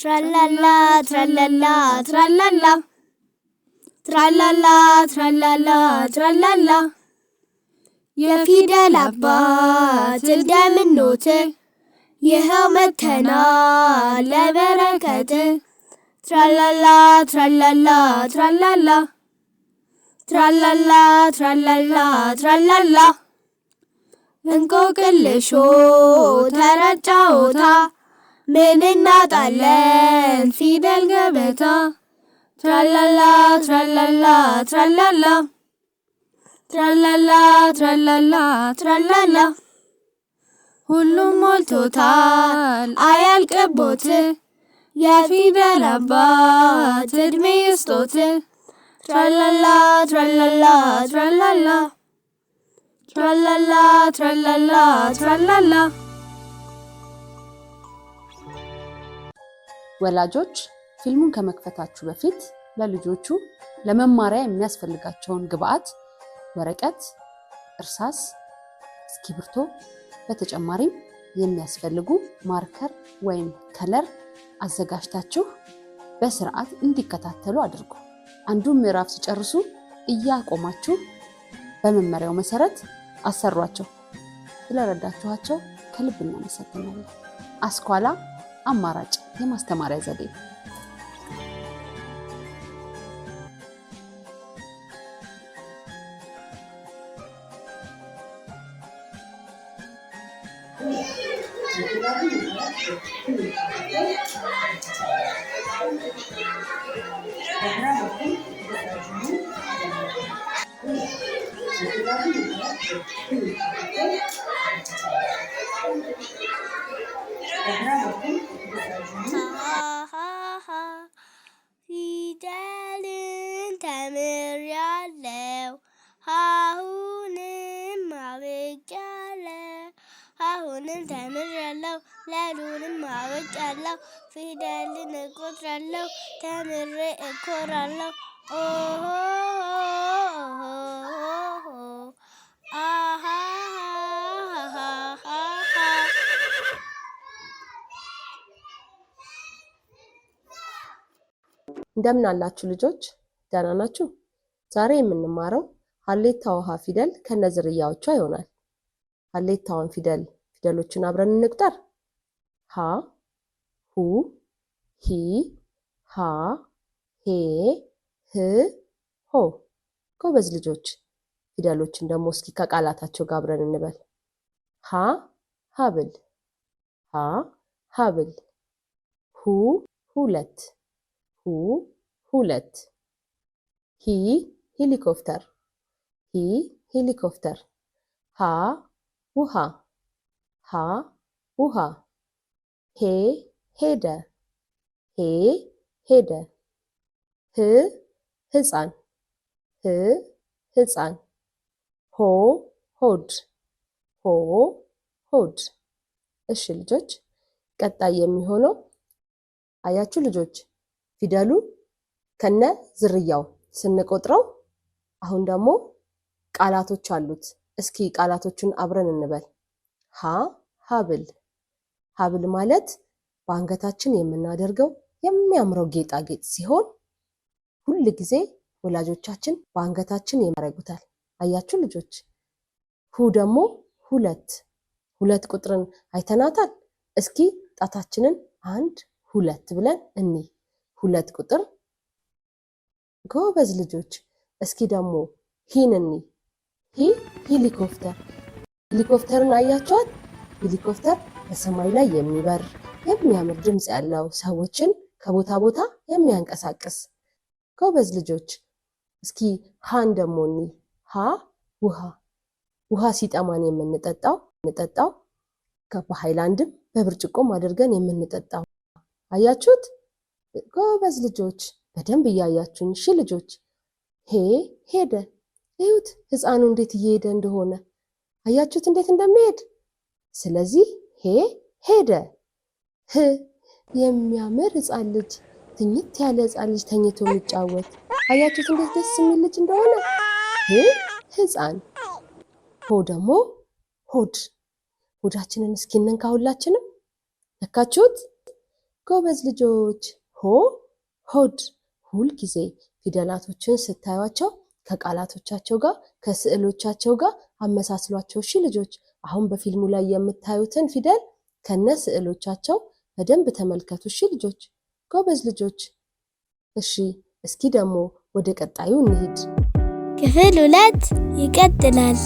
Tralala, tralala, tralala. Tralala, tralala, tralala. የፊደል አባት እንደምንኖት ይኸው መተናል ለበረከት ትራላላ ትራላላ ትራላላ ትራላላ ትራላላ ትራላላ እንቆቅልሾ ተረት ጨዋታ ምን እናጣለን ፊደል ገበታ ትራላላ ትራላላ ትራላላ ትራላላ ትራላላ ትራላላ ሁሉም ሞልቶታል አያልቅቦት የፊደል አባት እድሜ ይስጦት ትራላላ ትራላላ ትራላላ ትራላላ ትራላላ ትራላላ። ወላጆች ፊልሙን ከመክፈታችሁ በፊት ለልጆቹ ለመማሪያ የሚያስፈልጋቸውን ግብአት ወረቀት፣ እርሳስ፣ እስክሪብቶ በተጨማሪም የሚያስፈልጉ ማርከር ወይም ከለር አዘጋጅታችሁ በስርዓት እንዲከታተሉ አድርጉ። አንዱን ምዕራፍ ሲጨርሱ እያቆማችሁ በመመሪያው መሰረት አሰሯቸው። ስለረዳችኋቸው ከልብ እናመሰግናለን። አስኳላ አማራጭ የማስተማሪያ ዘዴ ፊደልን ተምሬያለሁ አሁንም አውቄያለሁ አሁንም ተምሬያለሁ ለሉንም አውቄያለሁ ፊደልን እቆጥራለሁ ተምሬ እኮራለሁ ኦሆ አሃ እንደምን አላችሁ ልጆች? ደህና ናችሁ? ዛሬ የምንማረው ሀሌታ ውሃ ፊደል ከነዝርያዎቿ ይሆናል። ሀሌታዋን ፊደሎችን አብረን እንቁጠር። ሀ፣ ሁ፣ ሂ፣ ሃ፣ ሄ፣ ህ፣ ሆ። ጎበዝ ልጆች። ፊደሎችን ደግሞ እስኪ ከቃላታቸው ጋር አብረን እንበል። ሀ፣ ሀብል፣ ሀ፣ ሀብል። ሁ፣ ሁለት፣ ሁ፣ ሁለት። ሂ፣ ሄሊኮፕተር፣ ሂ፣ ሄሊኮፕተር። ሃ፣ ውሃ፣ ሃ፣ ውሃ። ሄ፣ ሄደ፣ ሄ፣ ሄደ። ህ፣ ህፃን፣ ህ፣ ህፃን። ሆ፣ ሆድ፣ ሆ፣ ሆድ። እሺ ልጆች፣ ቀጣይ የሚሆነው አያችሁ ልጆች ፊደሉ ከነ ዝርያው ስንቆጥረው አሁን ደግሞ ቃላቶች አሉት። እስኪ ቃላቶቹን አብረን እንበል። ሀ፣ ሀብል። ሀብል ማለት በአንገታችን የምናደርገው የሚያምረው ጌጣጌጥ ሲሆን ሁል ጊዜ ወላጆቻችን በአንገታችን ያደርጉታል። አያችሁ ልጆች። ሁ ደግሞ ሁለት፣ ሁለት ቁጥርን አይተናታል። እስኪ ጣታችንን 1 2 ብለን እንይ። ሁለት ቁጥር። ጎበዝ ልጆች። እስኪ ደግሞ ሂን እንይ። ሂ፣ ሄሊኮፕተር። ሄሊኮፕተርን አያችኋት? ሄሊኮፕተር በሰማይ ላይ የሚበር የሚያምር ድምፅ ያለው ሰዎችን ከቦታ ቦታ የሚያንቀሳቅስ። ጎበዝ ልጆች። እስኪ ሃን ደግሞ እንይ። ሃ፣ ውሃ። ውሃ ሲጠማን የምንጠጣው በሃይላንድም በብርጭቆም አድርገን የምንጠጣው። አያችሁት? ጎበዝ ልጆች፣ በደንብ እያያችሁኝ። እሺ ልጆች። ሄ፣ ሄደ። እዩት ህፃኑ እንዴት እየሄደ እንደሆነ። አያችሁት እንዴት እንደሚሄድ? ስለዚህ ሄ፣ ሄደ። ህ፣ የሚያምር ህፃን ልጅ፣ ትኝት ያለ ህፃን ልጅ ተኝቶ የሚጫወት። አያችሁት እንዴት ደስ የሚል ልጅ እንደሆነ? ህ፣ ህፃን። ሆ ደግሞ ሆድ። ሆዳችንን እስኪ እንንካ ሁላችንም። ነካችሁት? ጎበዝ ልጆች። ሆ ሆድ። ሁል ጊዜ ፊደላቶችን ስታዩቸው ከቃላቶቻቸው ጋር ከስዕሎቻቸው ጋር አመሳስሏቸው። እሺ ልጆች፣ አሁን በፊልሙ ላይ የምታዩትን ፊደል ከነ ስዕሎቻቸው በደንብ ተመልከቱ። እሺ ልጆች፣ ጎበዝ ልጆች። እሺ፣ እስኪ ደግሞ ወደ ቀጣዩ እንሂድ። ክፍል 2 ይቀጥላል።